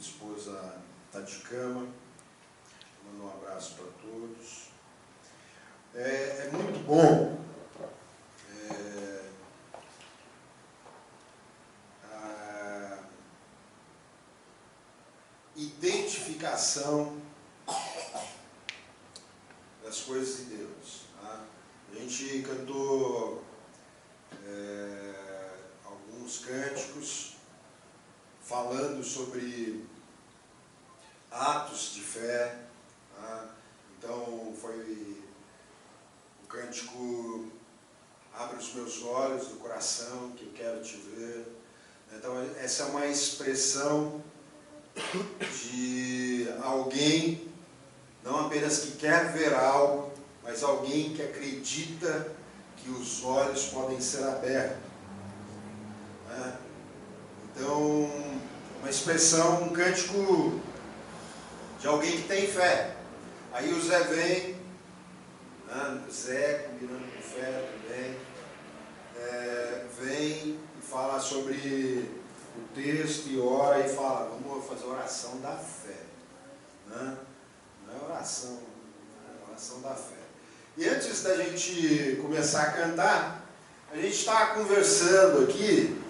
esposa está de cama. Mando um abraço para todos. É muito bom a identificação das coisas de Deus. Tá? A gente cantou alguns cânticos falando sobre atos de fé. Tá? Então foi o cântico Abre os meus olhos do coração que eu quero te ver. Então essa é uma expressão de alguém não apenas que quer ver algo, mas alguém que acredita que os olhos podem ser abertos. Né? Então, uma expressão, um cântico de alguém que tem fé. Aí o Zé vem, né? Zé, combinando com fé também, vem e fala sobre o texto e ora e fala, vamos fazer oração da fé. Né? Não é oração, é oração da fé. E antes da gente começar a cantar, a gente estava conversando aqui,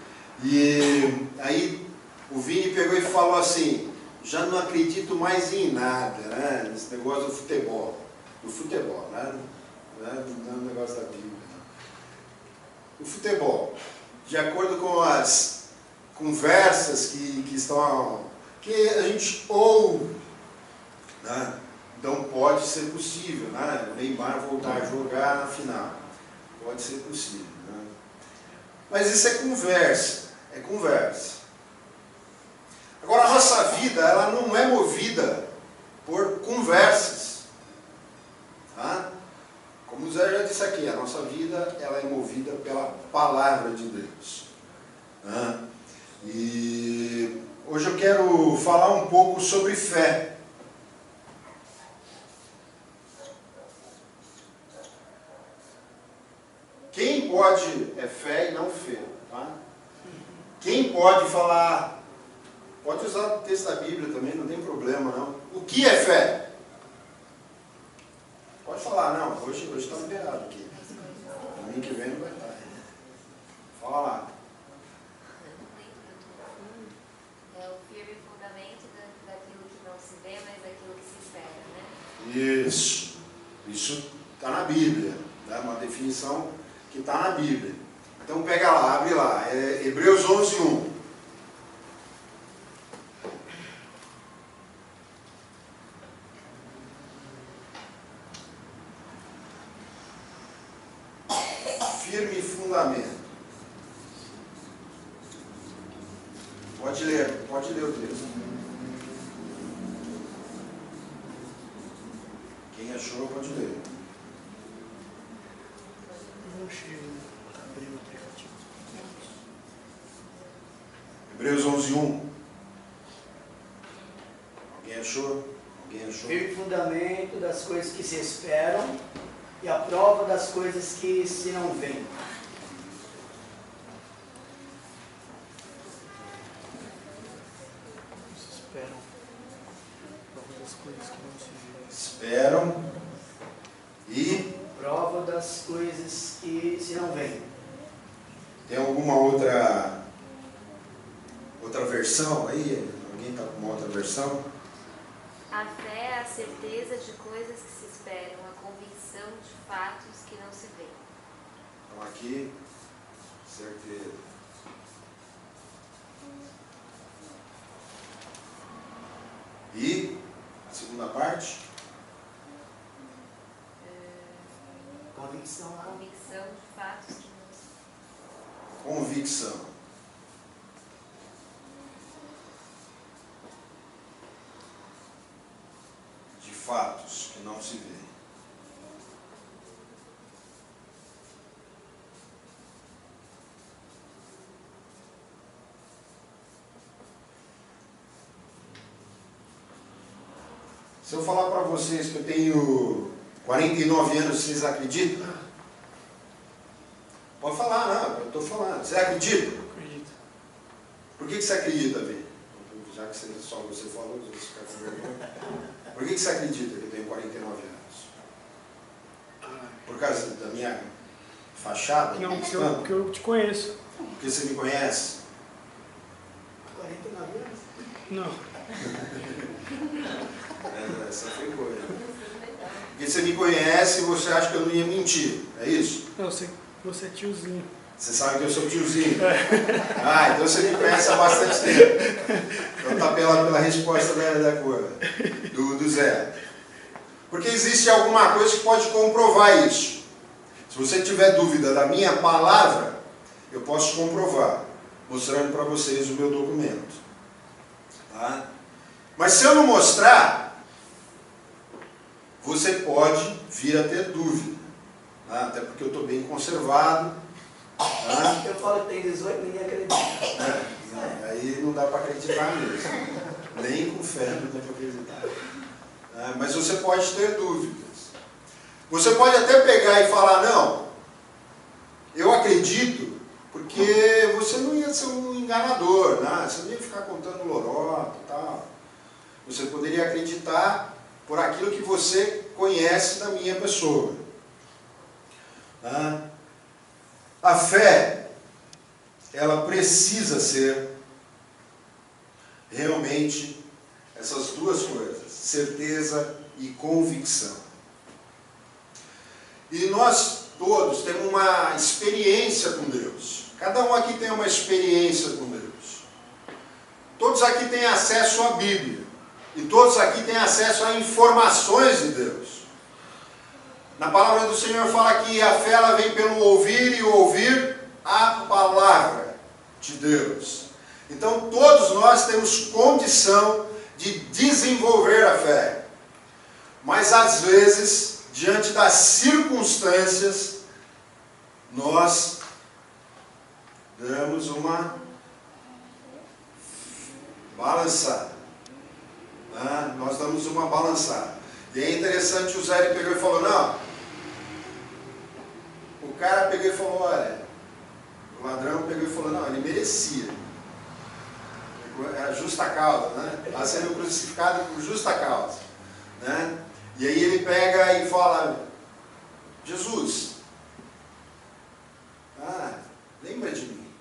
e aí o Vini pegou e falou assim, já não acredito mais em nada, né? Nesse negócio do futebol. Do futebol, né? Não é um negócio da Bíblia. O futebol, de acordo com as conversas que a gente ouve, né? Então pode ser possível, né? O Neymar voltar a jogar na final. Pode ser possível. Né? Mas isso é conversa. É conversa. Agora a nossa vida, ela não é movida por conversas. Tá? Como o Zé já disse aqui, a nossa vida ela é movida pela palavra de Deus. Tá? E hoje eu quero falar um pouco sobre fé. Quem pode é fé e não fé. Tá? Quem pode falar, pode usar o texto da Bíblia também, não tem problema não. O que é fé? Pode falar, não, hoje está liberado aqui. Domingo que vem não vai estar. Fala lá. É o firme fundamento daquilo que não se vê, mas daquilo que se espera, né? Isso está na Bíblia, né? Uma definição que está na Bíblia. Então pega lá, abre lá, Hebreus 11:1. Firme fundamento. Pode ler o texto. Quem achou, pode ler. Não chego a abrir o aplicativo. Hebreus 11:1. Alguém achou? Firme fundamento das coisas que se esperam e a prova das coisas que se não veem. Esperam. Prova das coisas que não se veem. Esperam e... Prova das coisas que se não veem. Tem alguma outra versão aí? Alguém está com uma outra versão? A fé é a certeza de coisas que se esperam, a convicção de fatos que não se veem. Então aqui, certeza. E a segunda parte? Convicção lá. Convicção de fatos que não se veem. Convicção. De fatos que não se vê. Se eu falar para vocês que eu tenho 49 anos, vocês acreditam? Pode falar, não, eu estou falando. Você acredita? Acredito. Por que você acredita, Vê? já que só você falou, os outros ficaram com vergonha. Por que você acredita que eu tenho 49 anos? Por causa da minha fachada? Não, porque eu te conheço. Porque você me conhece? 49 anos? Não. Essa foi coisa. Porque você me conhece e você acha que eu não ia mentir, é isso? Eu sei que você é tiozinho. Você sabe que eu sou tiozinho. Ah, então você me conhece há bastante tempo. Então tá pela resposta da cor, do Zé. Porque existe alguma coisa que pode comprovar isso. Se você tiver dúvida da minha palavra, eu posso comprovar, mostrando para vocês o meu documento. Tá? Mas se eu não mostrar, você pode vir a ter dúvida. Tá? Até porque eu estou bem conservado. Tá? Eu falo que tem 18, ninguém acredita. Aí não dá para acreditar mesmo. Nem com fé não dá para acreditar. Tá? Mas você pode ter dúvidas. Você pode até pegar e falar, não, eu acredito, porque você não ia ser um enganador, né? Você não ia ficar contando lorota e tal. Você poderia acreditar por aquilo que você conhece da minha pessoa. Tá? A fé, ela precisa ser realmente essas duas coisas, certeza e convicção. E nós todos temos uma experiência com Deus. Cada um aqui tem uma experiência com Deus. Todos aqui têm acesso à Bíblia. E todos aqui têm acesso a informações de Deus. Na palavra do Senhor fala que a fé ela vem pelo ouvir e ouvir a palavra de Deus. Então todos nós temos condição de desenvolver a fé. Mas às vezes, diante das circunstâncias, nós damos uma balançada. Nós damos uma balançada. E é interessante, o Zé pegou e falou, não, o cara pegou e falou, olha, o ladrão pegou e falou, não, ele merecia. Era justa causa, né? Está sendo crucificado por justa causa. Né? E aí ele pega e fala, Jesus, lembra de mim.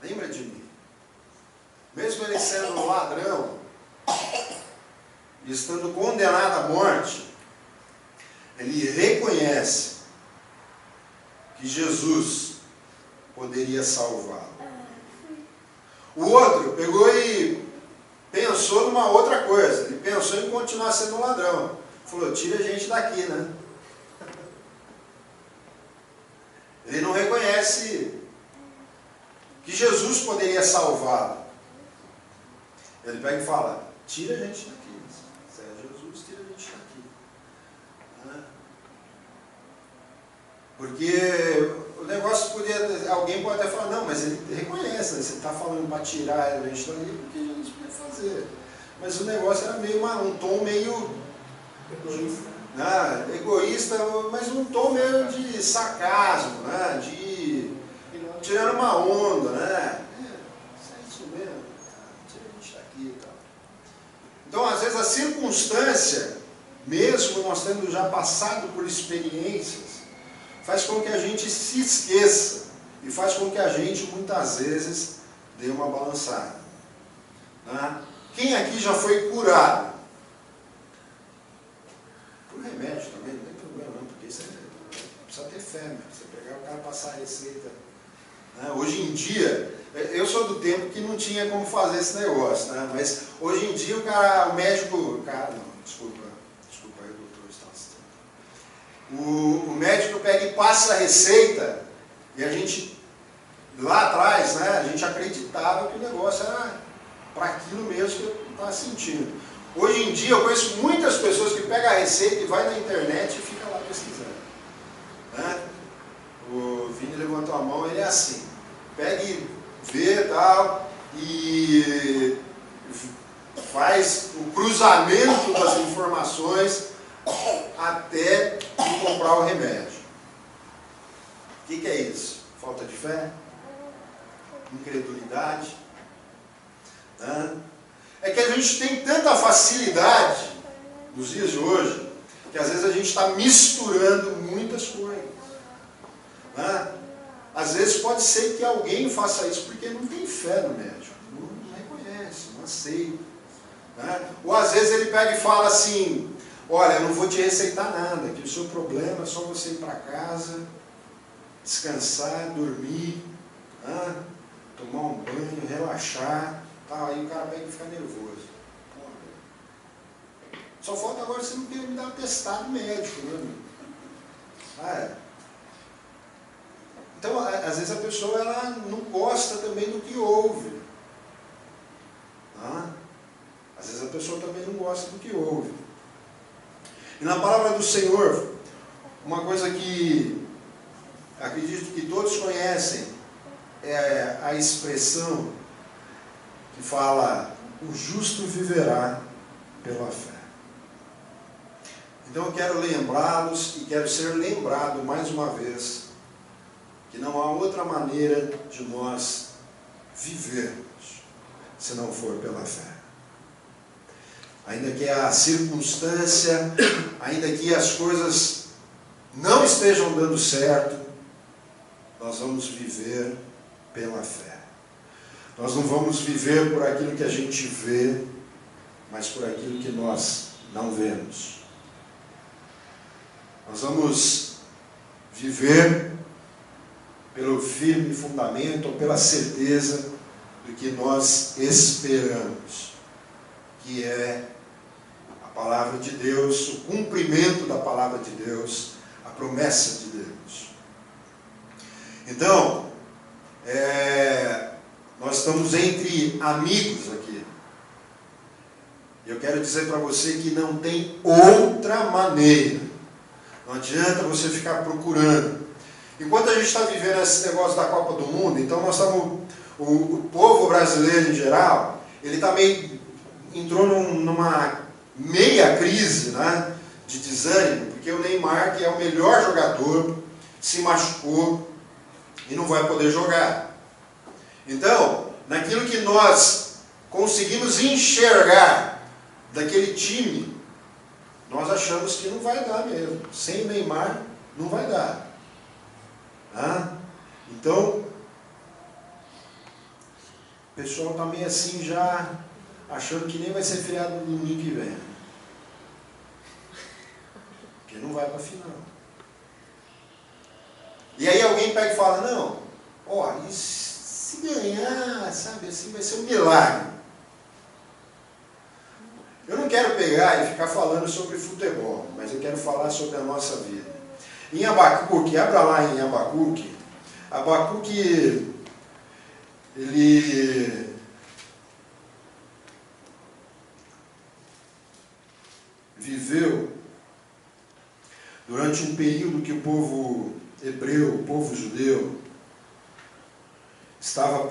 Lembra de mim. Mesmo ele sendo ladrão, e estando condenado à morte, ele reconhece que Jesus poderia salvá-lo. O outro pegou e pensou numa outra coisa. Ele pensou em continuar sendo ladrão. Falou, tira a gente daqui, né? Ele não reconhece que Jesus poderia salvá-lo. Ele pega e fala, tira a gente daqui. Se é Jesus, tira a gente daqui. Porque o negócio podia, alguém pode até falar, não, mas ele reconhece, né? Você está falando para tirar a gente daqui, porque Jesus podia fazer. Mas o negócio era meio um tom meio egoísta, mas um tom meio de sarcasmo, né? De tirando uma onda, né? É isso mesmo, tira a gente daqui e tal. Então, às vezes, a circunstância, mesmo nós tendo já passado por experiências, faz com que a gente se esqueça e faz com que a gente, muitas vezes, dê uma balançada. Né? Quem aqui já foi curado? Por remédio também, não tem problema não, porque isso precisa ter fé, né? Você pegar o cara passar a receita. Né? Hoje em dia, eu sou do tempo que não tinha como fazer esse negócio, né? Mas hoje em dia o médico, o médico pega e passa a receita e a gente, lá atrás, né, a gente acreditava que o negócio era para aquilo mesmo que eu estava sentindo. Hoje em dia eu conheço muitas pessoas que pegam a receita e vai na internet e fica lá pesquisando. Né? O Vini levantou a mão, ele é assim, pega e vê tal, e faz o cruzamento das informações até comprar o remédio. O que é isso? Falta de fé? incredulidade. Né? É que a gente tem tanta facilidade nos dias de hoje, que às vezes a gente está misturando muitas coisas. Né? Às vezes pode ser que alguém faça isso porque não tem fé no médico, não reconhece, não aceita. Né? Ou às vezes ele pega e fala assim, olha, eu não vou te receitar nada, que o seu problema é só você ir para casa, descansar, dormir, né? Tomar um banho, relaxar, tá? Aí o cara pega e fica nervoso. Só falta agora você não ter me dar um atestado médico, né? Então, às vezes a pessoa ela não gosta também do que ouve. Tá? Às vezes a pessoa também não gosta do que ouve. E na palavra do Senhor, uma coisa que acredito que todos conhecem é a expressão que fala: o justo viverá pela fé. Então eu quero lembrá-los e quero ser lembrado mais uma vez que não há outra maneira de nós vivermos se não for pela fé. Ainda que a circunstância, ainda que as coisas não estejam dando certo, nós vamos viver pela fé. Nós não vamos viver por aquilo que a gente vê, mas por aquilo que nós não vemos. Nós vamos viver pelo firme fundamento, ou pela certeza do que nós esperamos, que é a palavra de Deus, o cumprimento da palavra de Deus, a promessa de Deus. Então, nós estamos entre amigos aqui. Eu quero dizer para você que não tem outra maneira. Não adianta você ficar procurando. Enquanto a gente está vivendo esse negócio da Copa do Mundo, então nós estamos, o povo brasileiro em geral, ele também entrou numa meia crise, né, de desânimo, porque o Neymar, que é o melhor jogador, se machucou e não vai poder jogar. Então, naquilo que nós conseguimos enxergar daquele time, nós achamos que não vai dar mesmo. Sem o Neymar, não vai dar. Então, o pessoal está meio assim já, achando que nem vai ser feriado no domingo que vem. Porque não vai para a final. E aí alguém pega e fala, não, ó, se ganhar, sabe, assim vai ser um milagre. Eu não quero pegar e ficar falando sobre futebol, mas eu quero falar sobre a nossa vida. Em Abacuque, abra lá em Abacuque. Abacuque, ele viveu durante um período que o povo hebreu, o povo judeu, estava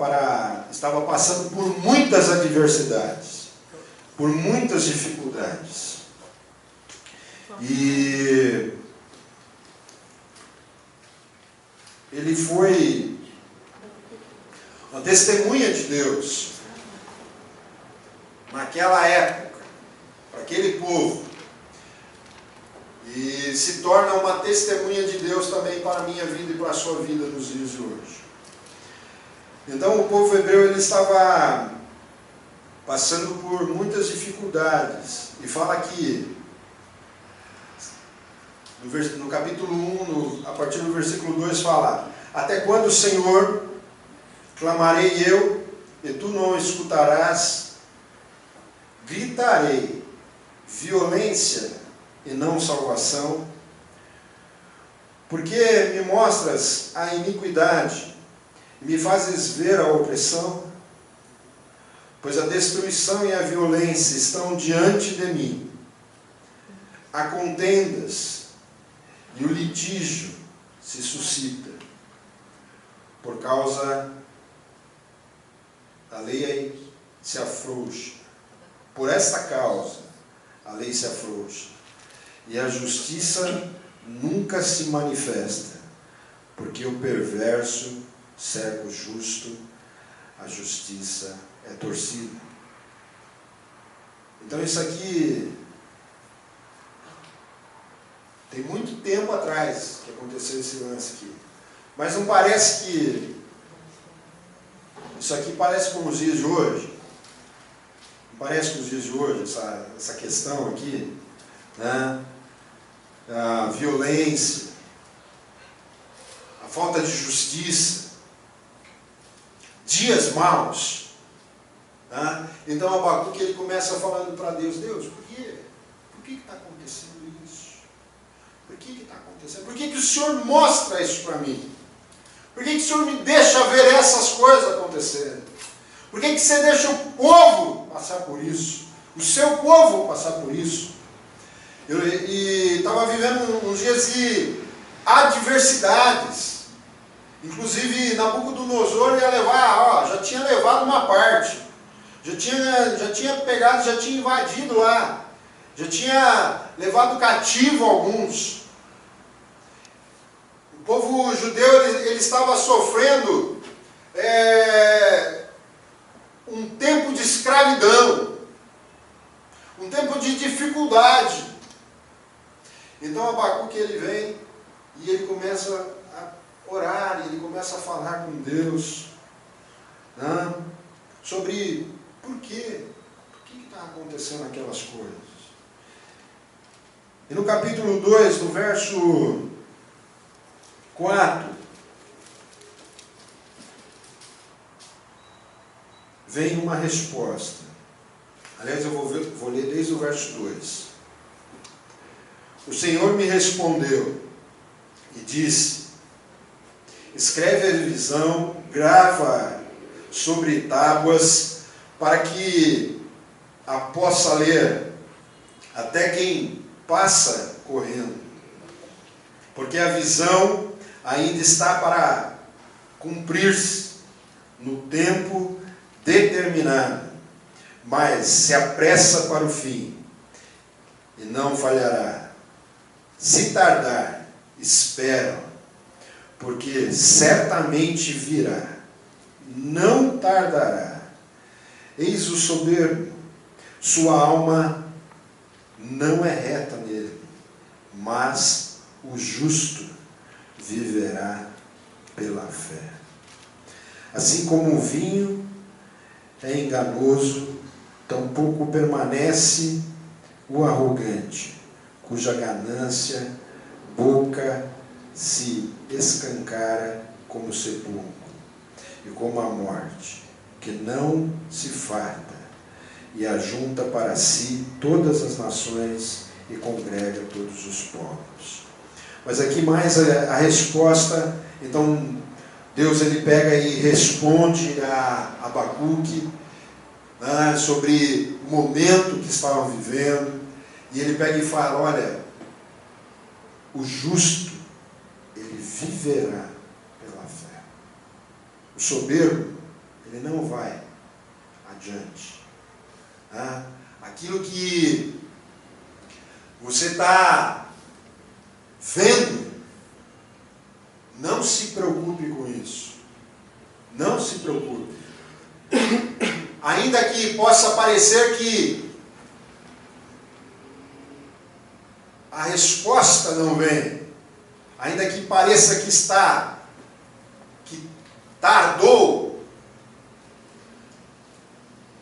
passando por muitas adversidades, por muitas dificuldades. E ele foi uma testemunha de Deus naquela época, para aquele povo, e se torna uma testemunha de Deus também para a minha vida e para a sua vida nos dias de hoje. Então o povo hebreu ele estava passando por muitas dificuldades, e fala aqui no capítulo 1, a partir do versículo 2, fala: até quando, Senhor, clamarei eu, e tu não escutarás? Gritarei violência e não salvação? Porque me mostras a iniquidade e me fazes ver a opressão? Pois a destruição e a violência estão diante de mim. Há contendas e o litígio se suscita. Por causa da lei se afrouxa. Por esta causa a lei se afrouxa. E a justiça nunca se manifesta. Porque o perverso cerca o justo, a justiça é torcida. Então isso aqui tem muito tempo atrás que aconteceu esse lance aqui. Mas não parece que isso aqui parece com os dias de hoje? Não parece com os dias de hoje, essa questão aqui, né? A violência, a falta de justiça, dias maus, né? Então Abacuque ele começa falando para Deus, Deus, por que está acontecendo isso? Por que está acontecendo? Por que o Senhor mostra isso para mim? Por que o Senhor me deixa ver essas coisas acontecendo? Por que você deixa o povo passar por isso? O seu povo passar por isso? E estava vivendo uns dias de adversidades. Inclusive, Nabucodonosor ia levar, já tinha levado uma parte. Já tinha pegado, já tinha invadido lá. Já tinha levado cativo alguns. O povo judeu ele estava sofrendo um tempo de escravidão, um tempo de dificuldade. Então Abacuque ele vem e ele começa a orar, ele começa a falar com Deus, né, sobre por que está acontecendo aquelas coisas. E no capítulo 2, no verso 4, vem uma resposta. Aliás, eu vou ler desde o verso 2. O Senhor me respondeu e disse, escreve a visão, grava sobre tábuas, para que a possa ler até quem passa correndo. Porque a visão ainda está para cumprir-se no tempo determinado, mas se apressa para o fim e não falhará. Se tardar, espera, porque certamente virá, não tardará. Eis o soberbo, sua alma não é reta nele, mas o justo viverá pela fé. Assim como o vinho é enganoso, tampouco permanece o arrogante, cuja ganância boca se escancara como o sepulcro, e como a morte, que não se farta, e ajunta para si todas as nações e congrega todos os povos. Mas aqui mais a resposta, então Deus ele pega e responde a Abacuque, né, sobre o momento que estavam vivendo, e ele pega e fala, olha, o justo, ele viverá pela fé. O soberbo, ele não vai adiante. Né? Aquilo que você está vendo, não se preocupe com isso. Não se preocupe. Ainda que possa parecer que a resposta não vem, ainda que pareça que tardou,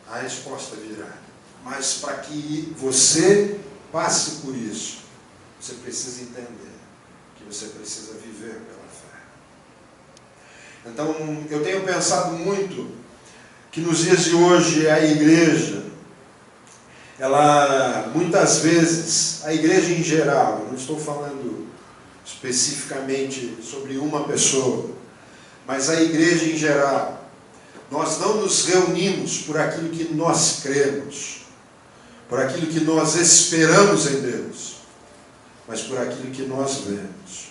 a resposta virá. Mas para que você passe por isso, você precisa entender que você precisa viver pela fé. Então, eu tenho pensado muito que nos dias de hoje a igreja, ela, muitas vezes, a igreja em geral, eu não estou falando especificamente sobre uma pessoa, mas a igreja em geral, nós não nos reunimos por aquilo que nós cremos, por aquilo que nós esperamos em Deus, mas por aquilo que nós vemos.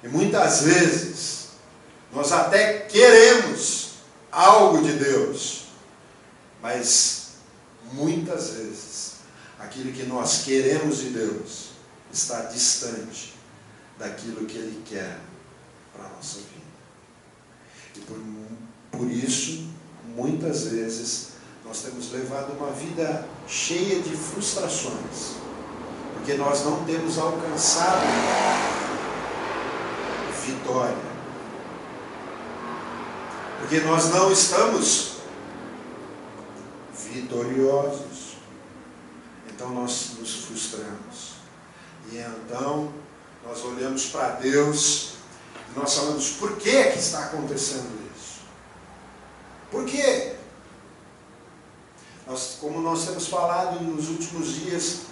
E muitas vezes, nós até queremos algo de Deus, mas muitas vezes, aquilo que nós queremos de Deus está distante daquilo que Ele quer para a nossa vida. E Por isso, muitas vezes, nós temos levado uma vida cheia de frustrações, porque nós não temos alcançado vitória, porque nós não estamos vitoriosos. Então nós nos frustramos. E então nós olhamos para Deus e nós falamos: por que está acontecendo isso? Por quê? Como nós temos falado nos últimos dias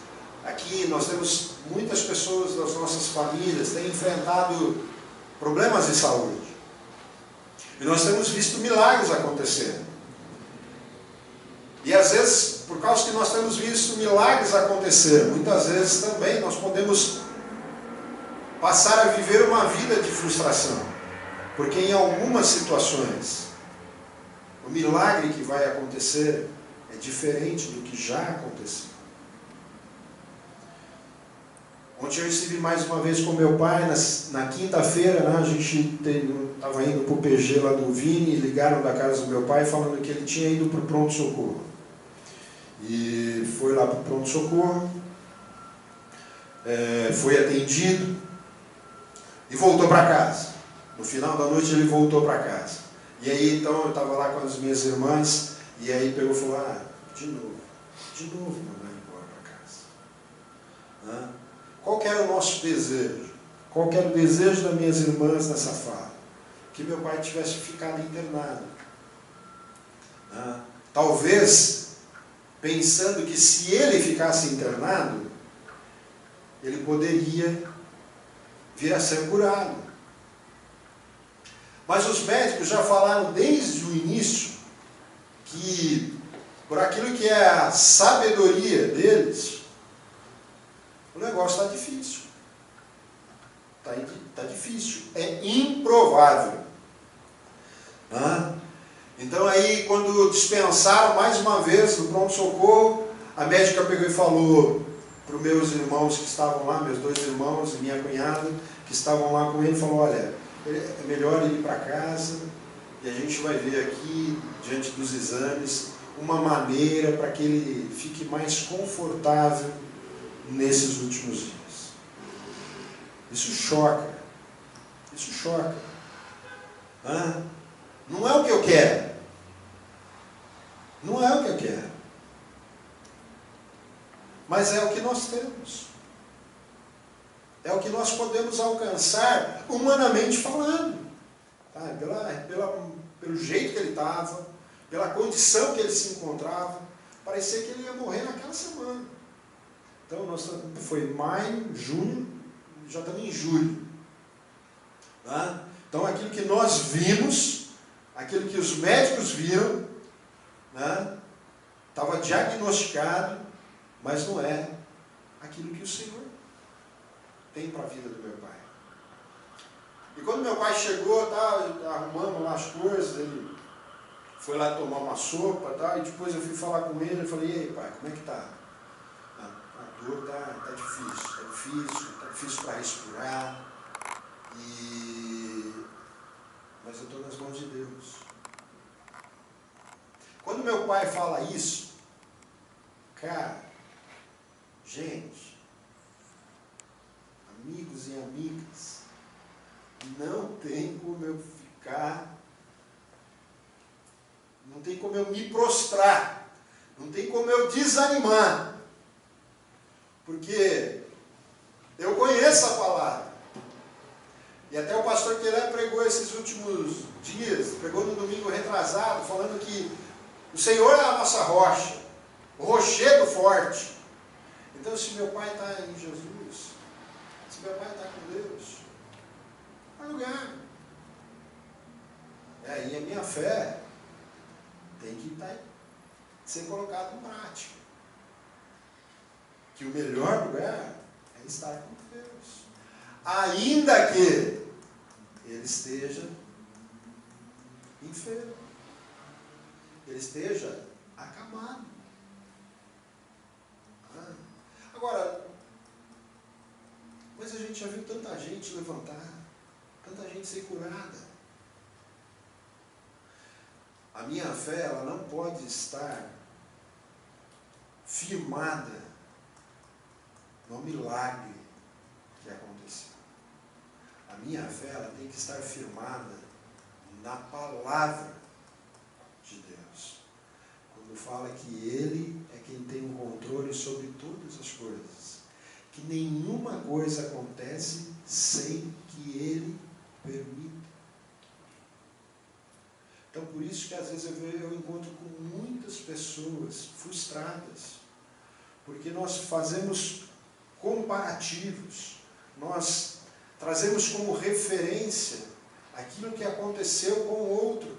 aqui, nós temos muitas pessoas das nossas famílias têm enfrentado problemas de saúde. E nós temos visto milagres acontecendo. E às vezes, por causa que nós temos visto milagres acontecer, muitas vezes também nós podemos passar a viver uma vida de frustração. Porque em algumas situações, o milagre que vai acontecer é diferente do que já aconteceu. Ontem eu estive mais uma vez com meu pai, na quinta-feira, né, a gente estava indo para o PG lá do Vini, ligaram da casa do meu pai falando que ele tinha ido para o pronto-socorro. E foi lá para o pronto-socorro, foi atendido e voltou para casa. No final da noite ele voltou para casa. E aí então eu estava lá com as minhas irmãs, e aí pegou e falou: de novo meu vai embora para casa. Qual que era o nosso desejo? Qual que era o desejo das minhas irmãs nessa fala? Que meu pai tivesse ficado internado. Talvez pensando que se ele ficasse internado, ele poderia vir a ser curado. Mas os médicos já falaram desde o início que, por aquilo que é a sabedoria deles, o negócio está difícil. Está difícil. É improvável. Então aí, quando dispensaram mais uma vez no pronto-socorro, a médica pegou e falou para os meus irmãos que estavam lá, meus dois irmãos e minha cunhada, que estavam lá com ele, falou: olha, é melhor ele ir para casa e a gente vai ver aqui, diante dos exames, uma maneira para que ele fique mais confortável nesses últimos dias. Isso choca. Isso choca. Não é o que eu quero. Não é o que eu quero. Mas é o que nós temos. É o que nós podemos alcançar, humanamente falando. Pelo jeito que ele estava, pela condição que ele se encontrava, parecia que ele ia morrer naquela semana. Então, foi maio, junho, já estamos em julho. Então, aquilo que nós vimos, aquilo que os médicos viram, estava diagnosticado, mas não é aquilo que o Senhor tem para a vida do meu pai. E quando meu pai chegou, arrumamos lá as coisas, ele foi lá tomar uma sopa, e depois eu fui falar com ele, eu falei: e aí, pai, como é que está? A dor está difícil para respirar, mas eu estou nas mãos de Deus. Quando meu pai fala isso, cara, gente, amigos e amigas, não tem como eu ficar, não tem como eu me prostrar, não tem como eu desanimar, porque eu conheço a palavra. E até o pastor Quelé pregou esses últimos dias, pregou no domingo retrasado, falando que o Senhor é a nossa rocha, o rochedo forte. Então, se meu pai está em Jesus, se meu pai está com Deus, vai lugar. E aí a minha fé tem que ser colocada em prática. Que o melhor lugar é estar com Deus. Ainda que ele esteja enfermo, ele esteja acamado. Agora, mas a gente já viu tanta gente levantar, tanta gente ser curada. A minha fé, ela não pode estar firmada no milagre que aconteceu. A minha fé, ela tem que estar firmada na palavra de Deus. Quando fala que Ele é quem tem o controle sobre todas as coisas. Que nenhuma coisa acontece sem que Ele permita. Então, por isso que às vezes eu encontro com muitas pessoas frustradas. Porque nós fazemos comparativos. Nós trazemos como referência aquilo que aconteceu com o outro.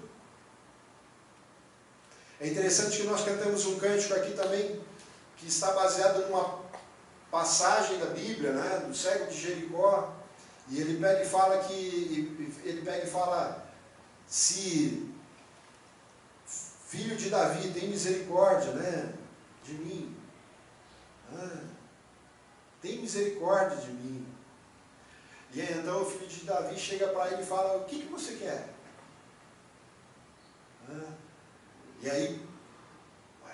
É interessante que nós cantamos um cântico aqui também, que está baseado numa passagem da Bíblia, né, do cego de Jericó, e ele pega e fala, se filho de Davi, tem misericórdia, né, de mim. Tem misericórdia de mim. E aí, então o filho de Davi chega para ele e fala, o que você quer? E aí, o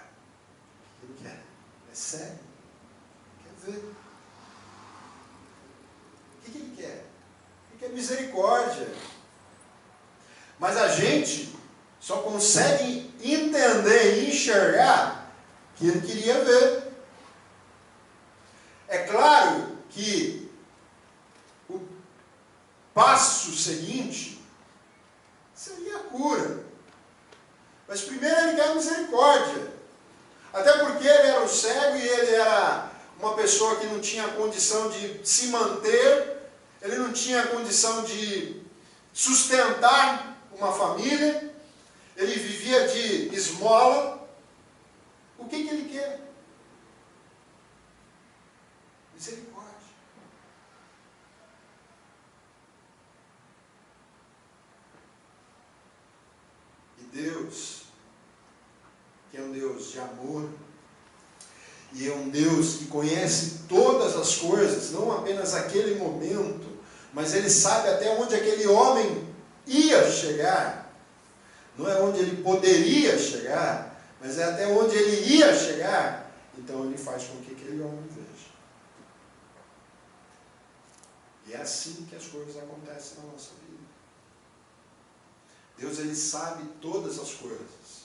que ele quer? É cego? Quer ver? O que ele quer? Ele quer misericórdia. Mas a gente só consegue entender e enxergar que ele queria ver. É claro que o passo seguinte seria a cura. Mas primeiro ele quer misericórdia. Até porque ele era o cego e ele era uma pessoa que não tinha condição de se manter, ele não tinha condição de sustentar uma família, ele vivia de esmola. O que ele quer? Misericórdia. E Deus, que é um Deus de amor, e é um Deus que conhece todas as coisas, não apenas aquele momento, mas Ele sabe até onde aquele homem ia chegar. Não é onde ele poderia chegar, mas é até onde ele ia chegar. Então Ele faz com que aquele homem veja. E é assim que as coisas acontecem na nossa vida. Deus, Ele sabe todas as coisas.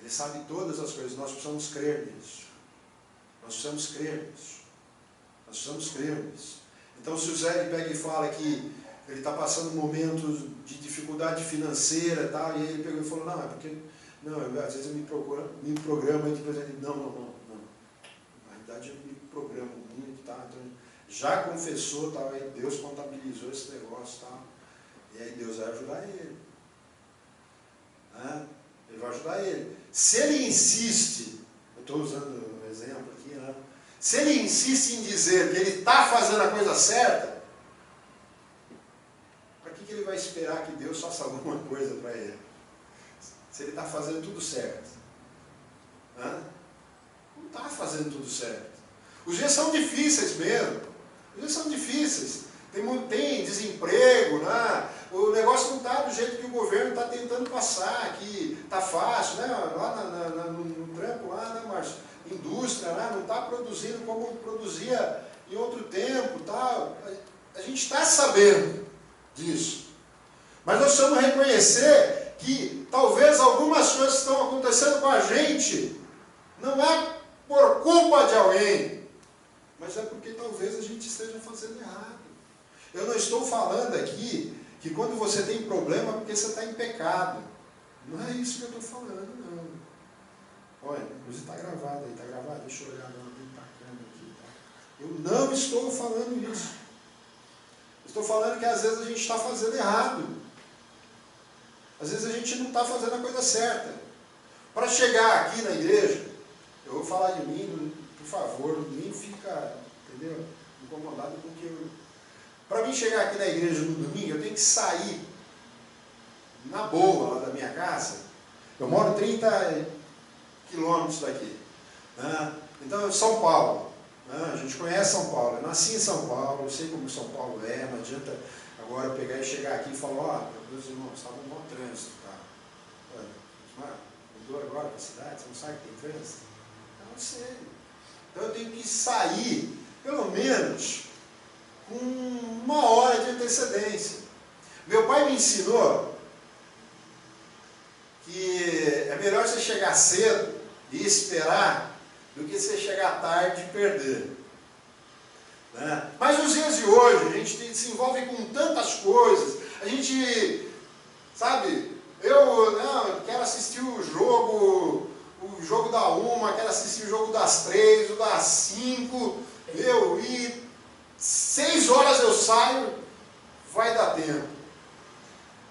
Ele sabe todas as coisas. Nós precisamos crer nisso. Nós precisamos crer nisso. Nós precisamos crer nisso. Então, se o Zé pega e fala que ele está passando momentos de dificuldade financeira, tá? E ele pegou e falou, não, é porque... Não, às vezes eu me programo e depois ele... Não. Na realidade, eu me programo muito, tá? Então, já confessou, tá? Aí Deus contabilizou esse negócio, tá? E aí Deus vai ajudar ele. Né? Ele vai ajudar ele. Se ele insiste, eu estou usando um exemplo aqui, né? Se ele insiste em dizer que ele está fazendo a coisa certa, para que ele vai esperar que Deus faça alguma coisa para ele? Se ele está fazendo tudo certo. Né? Não está fazendo tudo certo. Os dias são difíceis mesmo. Os dias são difíceis. Tem desemprego, né? O negócio não está do jeito que o governo está tentando passar, que está fácil, né? Lá no trampo, lá, né, Márcio? Indústria, né? Não está produzindo como produzia em outro tempo, tal. A gente está sabendo disso. Mas nós precisamos reconhecer que talvez algumas coisas que estão acontecendo com a gente não é por culpa de alguém, mas é porque talvez a gente esteja fazendo errado. Eu não estou falando aqui que quando você tem problema é porque você está em pecado. Não é isso que eu estou falando, não. Olha, inclusive está gravado aí, está gravado? Deixa eu olhar bem bacana aqui. Tá? Eu não estou falando isso. Eu estou falando que às vezes a gente está fazendo errado. Às vezes a gente não está fazendo a coisa certa. Para chegar aqui na igreja, eu vou falar de mim, por favor, nem fica, entendeu, incomodado com o que eu... Para mim chegar aqui na igreja no domingo, eu tenho que sair na boa lá da minha casa. Eu moro 30 quilômetros daqui. Né? Então, São Paulo. Né? A gente conhece São Paulo. Eu nasci em São Paulo, eu sei como São Paulo é. Não adianta agora pegar e chegar aqui e falar, ó, meus irmãos, estava um bom trânsito. Tá? Mudou agora para a cidade, você não sabe que tem trânsito? Não sei. Então eu tenho que sair, pelo menos, com 1 hora de antecedência. Meu pai me ensinou que é melhor você chegar cedo e esperar do que você chegar tarde e perder. Né? Mas nos dias de hoje, a gente se envolve com tantas coisas, a gente, sabe, eu quero assistir o jogo da 1, quero assistir o jogo das 3, o das 5, e 6 horas eu saio, vai dar tempo.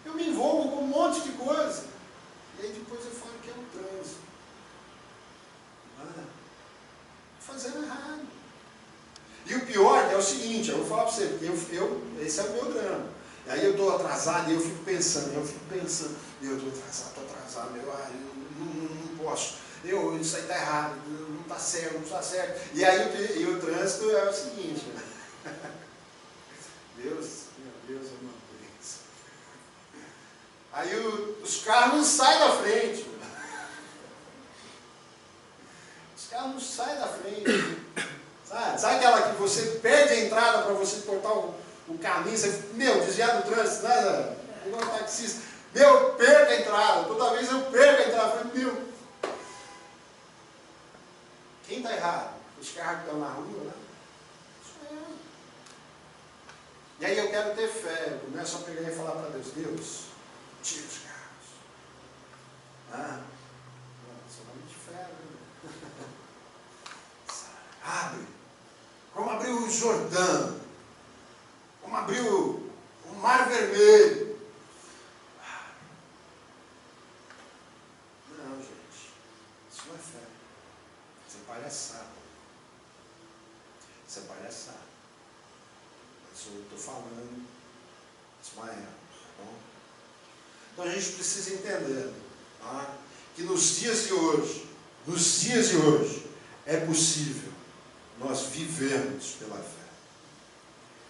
Eu me envolvo com um monte de coisa. E aí depois eu falo que é um trânsito. Fazendo errado. E o pior é o seguinte, eu vou falar para você, porque esse é o meu drama. E aí eu estou atrasado e eu fico pensando, eu estou atrasado, eu não posso. Isso aí está errado, não está certo. E aí o trânsito é o seguinte, né? Meu Deus, é uma coisa. Aí os carros não saem da frente. Os carros não saem da frente. Sabe aquela que você perde a entrada para você cortar o caminho, você, desviar do trânsito, nada, igual taxista. Perca a entrada. Toda vez eu perco a entrada. Quem está errado? Os carros que estão na rua, né? Sou eu. E aí eu quero ter fé. Eu começo a pegar e falar para Deus, tira os carros. Somente fé, né? Abre. Como abriu o Jordão. Como abriu o Mar Vermelho. Não, gente. Isso não é fé. Isso é palhaçada. Isso é palhaçada. Isso eu estou falando. Ismael. Tá bom? Então a gente precisa entender que nos dias de hoje, é possível nós vivermos pela fé.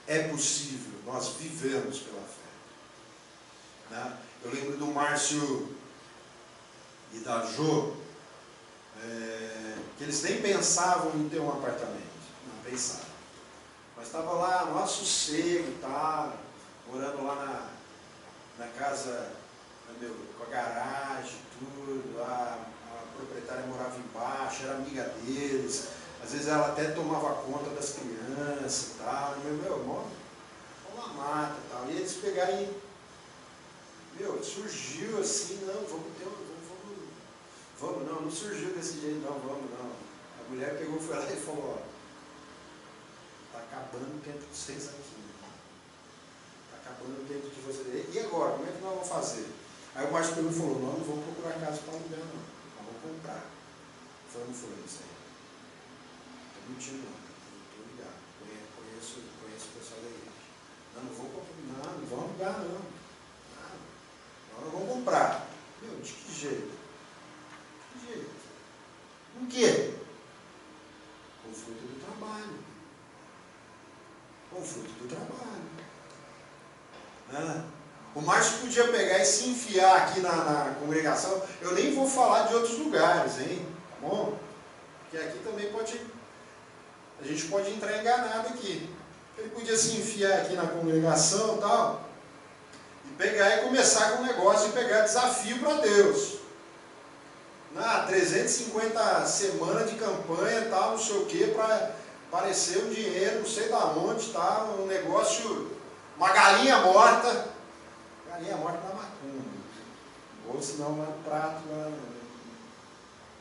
É possível nós vivermos pela fé. Né? Eu lembro do Márcio e da Jo, que eles nem pensavam em ter um apartamento. Não pensavam. Mas estava lá, no sossego, morando lá na casa, com a garagem, tudo. A proprietária morava embaixo, era amiga deles. Às vezes ela até tomava conta das crianças e tal. Mora uma mata e tal. E eles pegaram e, surgiu assim, não surgiu desse jeito, não. A mulher pegou, foi lá e falou, está acabando o tempo de vocês aqui. Está acabando o tempo de vocês. E agora, como é que nós vamos fazer? Aí o Márcio pegou e falou, não vamos procurar casa para alugar, não. Nós vamos comprar. Foi isso aí. Não tinha não, estou ligado, conheço o pessoal da igreja. Não vamos alugar não. Nós vamos comprar. De que jeito? Com o quê? Com o fruto do trabalho. O Márcio podia pegar e se enfiar aqui na congregação. Eu nem vou falar de outros lugares, hein? Tá bom? Porque aqui também a gente pode entrar enganado aqui. Ele podia se enfiar aqui na congregação e tal, e pegar e começar com um negócio e pegar desafio para Deus. 350 semanas de campanha e tal, não sei o que, para aparecer um dinheiro, não sei da onde, tá, um negócio, uma galinha morta na macumba, ou se não, no prato lá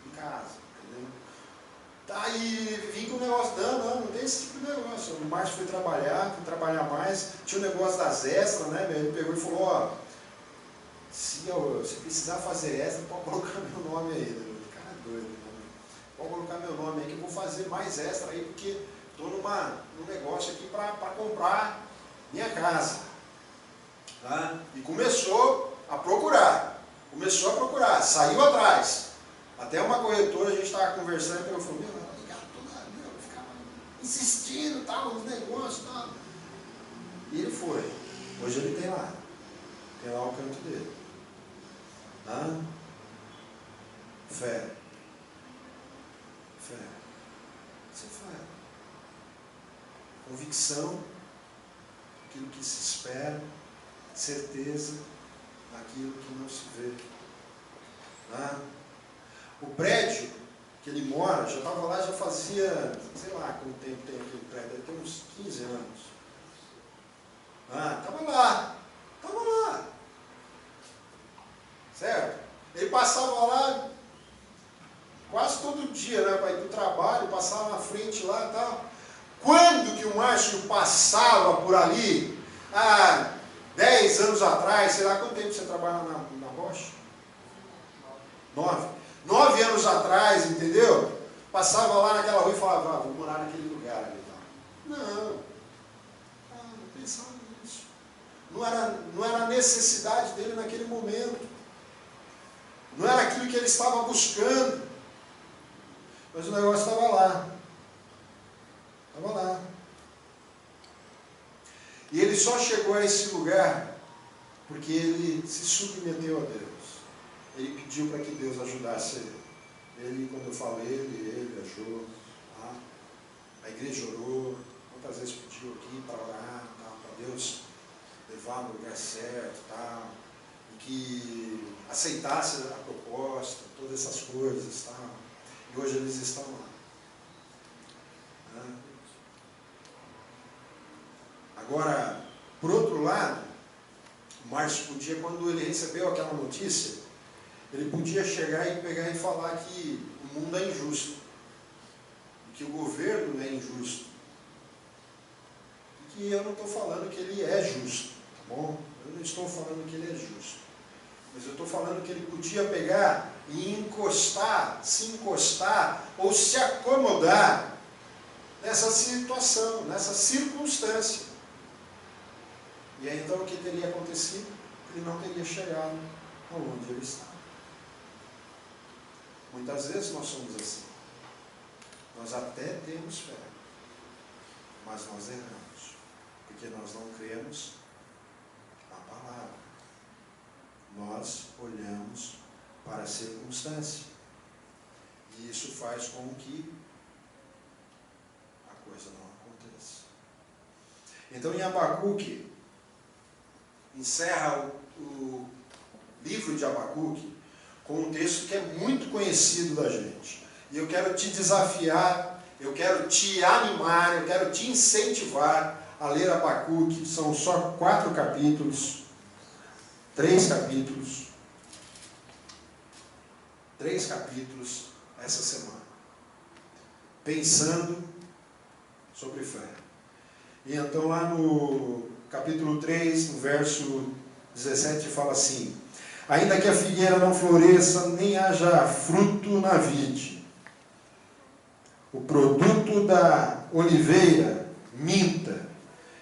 em casa. E vim com o negócio, não tem esse tipo de negócio. O Márcio foi trabalhar mais, tinha o negócio das extras, né? Ele pegou e falou, se precisar fazer extra, pode colocar meu nome aí. Cara doido, né? Pode colocar meu nome aí que eu vou fazer mais extra aí, porque estou num negócio aqui para comprar minha casa. Tá? E começou a procurar, saiu atrás. Até uma corretora, a gente estava conversando, e eu falei, eu ficava insistindo, tal, nos negócios, tal. E ele foi. Hoje ele tem lá o canto dele. Fé. Fé. Isso é fé. Convicção, aquilo que se espera, certeza naquilo que não se vê. Né? O prédio que ele mora, já estava lá, já fazia, sei lá quanto tempo tem aquele prédio, deve ter uns 15 anos. Estava lá. Certo? Ele passava lá quase todo dia, né, para ir para o trabalho, passava na frente lá e tal. Quando que o Márcio passava por ali, há 10 anos atrás, sei lá quanto tempo você trabalha na Rocha? 9 anos atrás, entendeu? Passava lá naquela rua e falava, vou morar naquele lugar ali e tal. Não pensava nisso. Não era a necessidade dele naquele momento. Não era aquilo que ele estava buscando. Mas o negócio estava lá. Estava lá. E ele só chegou a esse lugar porque ele se submeteu a Deus. Ele pediu para que Deus ajudasse ele. Ele, quando eu falo ele ajudou. Tá? A igreja orou. Quantas vezes pediu aqui para orar, tá? Para Deus levar no lugar certo, tá? E que aceitasse a proposta, todas essas coisas. Tá? E hoje eles estão lá. Né? Agora, por outro lado, o Márcio podia, quando ele recebeu aquela notícia, ele podia chegar e pegar e falar que o mundo é injusto, que o governo é injusto, e que eu não estou falando que ele é justo, tá bom? Eu não estou falando que ele é justo, mas eu estou falando que ele podia pegar e se encostar ou se acomodar nessa situação, nessa circunstância. E aí então o que teria acontecido? Ele não teria chegado aonde ele está. Muitas vezes nós somos assim. Nós até temos fé, mas nós erramos, porque nós não cremos na palavra. Nós olhamos para a circunstância. E isso faz com que a coisa não aconteça. Então, em Abacuque, encerra o livro de Abacuque com um texto que é muito conhecido da gente. E eu quero te desafiar, eu quero te animar, eu quero te incentivar a ler Abacuque. São só 4 capítulos, 3 capítulos. 3 capítulos essa semana. Pensando sobre fé. E então lá no capítulo 3, no verso 17, fala assim: ainda que a figueira não floresça, nem haja fruto na vide, o produto da oliveira minta,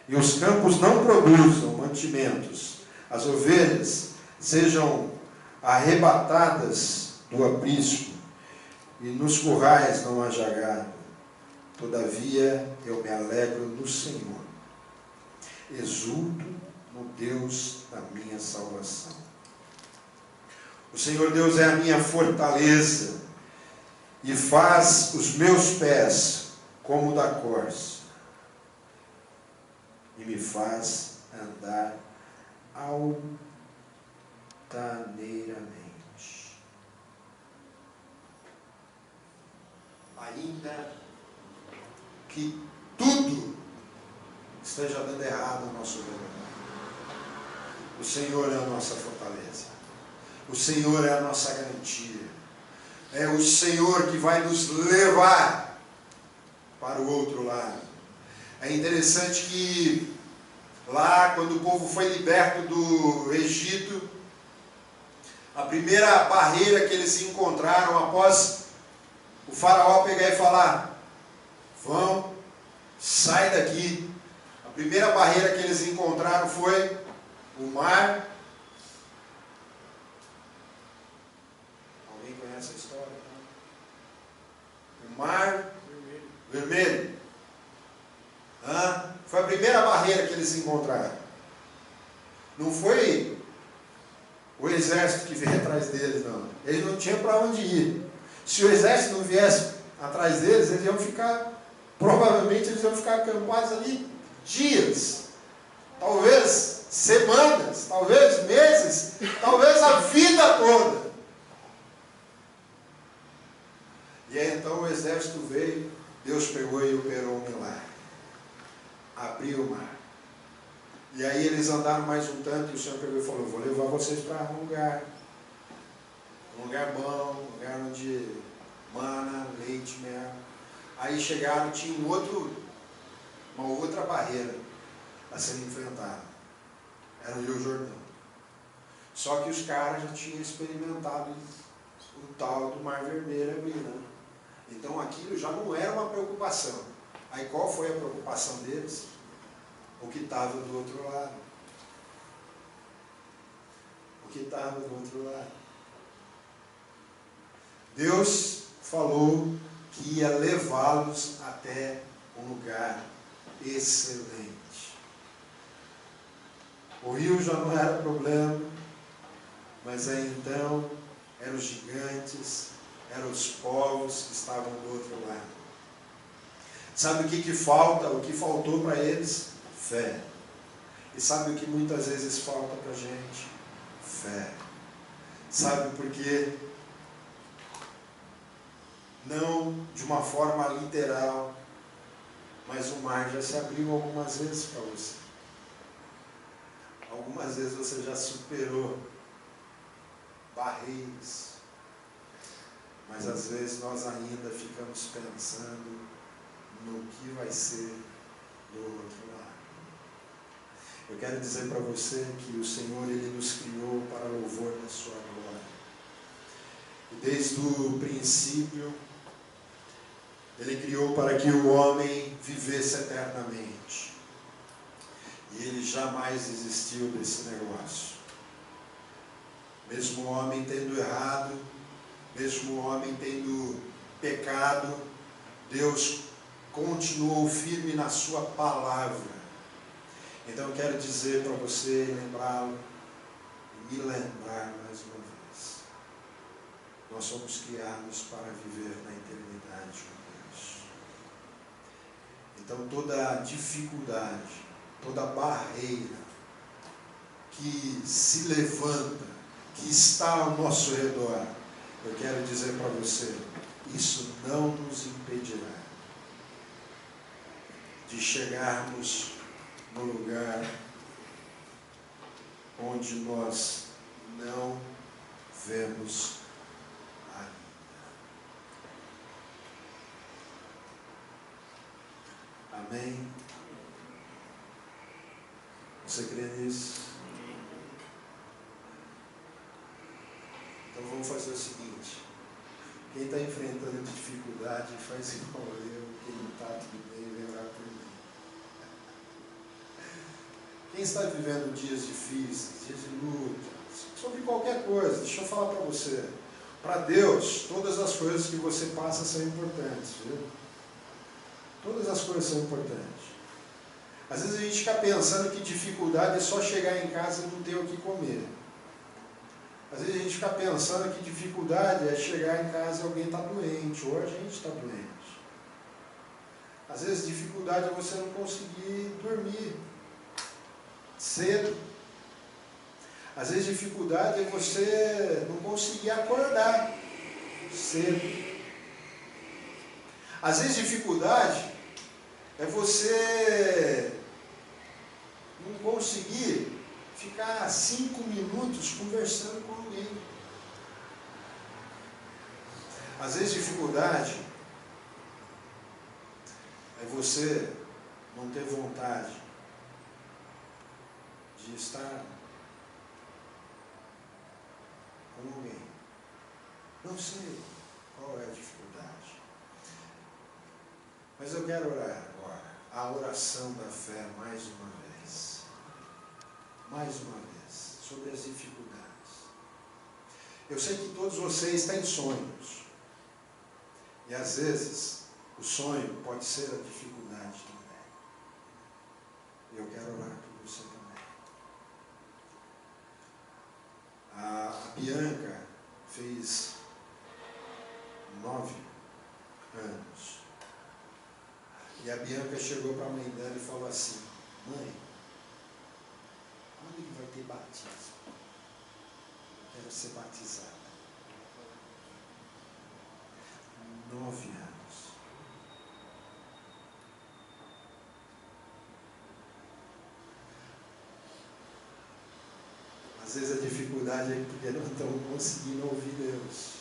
e os campos não produzam mantimentos, as ovelhas sejam arrebatadas do aprisco, e nos currais não haja gado, todavia eu me alegro no Senhor, exulto no Deus da minha salvação. O Senhor Deus é a minha fortaleza e faz os meus pés como da corça e me faz andar altaneiramente. Ainda que tudo esteja dando errado ao nosso redor, o Senhor é a nossa fortaleza. O Senhor é a nossa garantia. É o Senhor que vai nos levar para o outro lado. É interessante que lá, quando o povo foi liberto do Egito, a primeira barreira que eles encontraram após o faraó pegar e falar: vão, sai daqui. A primeira barreira que eles encontraram foi o mar. Alguém conhece a história? O mar vermelho. Foi a primeira barreira que eles encontraram. Não foi o exército que veio atrás deles, não. Eles não tinham para onde ir. Se o exército não viesse atrás deles, eles iam ficar, provavelmente eles iam ficar acampados ali dias, talvez semanas, talvez meses, talvez a vida toda. E aí então o exército veio, Deus pegou e operou um milagre. Abriu o mar. E aí eles andaram mais um tanto e o Senhor pegou e falou: vou levar vocês para um lugar bom, um lugar onde mana, leite, mel. Aí chegaram, tinha uma outra barreira a ser enfrentada. Era o Rio Jordão. Só que os caras já tinham experimentado o tal do Mar Vermelho ali, né? Então aquilo já não era uma preocupação. Aí qual foi a preocupação deles? O que estava do outro lado. O que estava do outro lado. Deus falou que ia levá-los até um lugar excelente. O rio já não era problema, mas aí então eram os gigantes, eram os povos que estavam do outro lado. Sabe o que falta? O que faltou para eles? Fé. E sabe o que muitas vezes falta para a gente? Fé. Sabe por quê? Não de uma forma literal, mas o mar já se abriu algumas vezes para você. Algumas vezes você já superou barreiras, mas às vezes nós ainda ficamos pensando no que vai ser do outro lado. Eu quero dizer para você que o Senhor, Ele nos criou para louvor da sua glória. E desde o princípio, Ele criou para que o homem vivesse eternamente. E ele jamais desistiu desse negócio. Mesmo o homem tendo errado, mesmo o homem tendo pecado, Deus continuou firme na sua palavra. Então eu quero dizer para você, lembrá-lo, e me lembrar mais uma vez. Nós somos criados para viver na eternidade com Deus. Então toda dificuldade, toda barreira que se levanta, que está ao nosso redor, eu quero dizer para você, isso não nos impedirá de chegarmos no lugar onde nós não vemos ainda. Amém? Você crê nisso? Então vamos fazer o seguinte: quem está enfrentando dificuldade, faz igual eu. Quem não está, tudo bem, vem orar por mim. Quem está vivendo dias difíceis, dias de luta, sobre qualquer coisa, deixa eu falar para você. Para Deus, todas as coisas que você passa são importantes, viu? Todas as coisas são importantes. Às vezes a gente fica pensando que dificuldade é só chegar em casa e não ter o que comer. Às vezes a gente fica pensando que dificuldade é chegar em casa e alguém está doente, ou a gente está doente. Às vezes dificuldade é você não conseguir dormir cedo. Às vezes dificuldade é você não conseguir acordar cedo. Às vezes dificuldade é você não conseguir ficar 5 minutos conversando com alguém. Às vezes dificuldade é você não ter vontade de estar com alguém. Não sei qual é a dificuldade. Mas eu quero orar agora a oração da fé mais uma vez. Mais uma vez, sobre as dificuldades. Eu sei que todos vocês têm sonhos. E às vezes, o sonho pode ser a dificuldade também. E eu quero orar por você também. Bianca fez 9 anos. E a Bianca chegou para a mãe dela e falou assim: mãe, quando que vai ter batismo? Eu quero ser batizada. 9 anos. Às vezes a dificuldade é porque não estamos conseguindo ouvir Deus.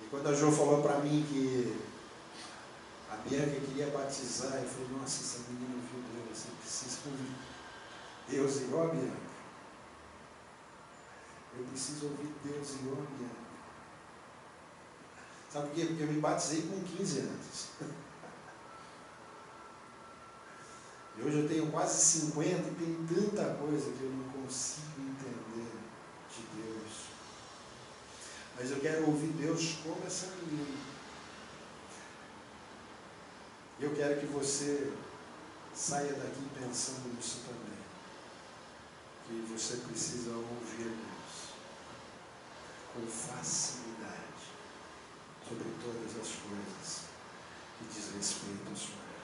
E quando a Jo falou para mim que a Bianca queria batizar, eu falei: nossa, essa menina ouviu Deus, eu preciso ouvir Deus igual a Bianca. Eu preciso ouvir Deus igual a Bianca. Sabe por quê? Porque eu me batizei com 15 anos. E hoje eu tenho quase 50 e tem tanta coisa que eu não consigo entender de Deus. Mas eu quero ouvir Deus como essa menina. Eu quero que você saia daqui pensando nisso também. Que você precisa ouvir Deus com facilidade sobre todas as coisas que diz respeito à sua vida.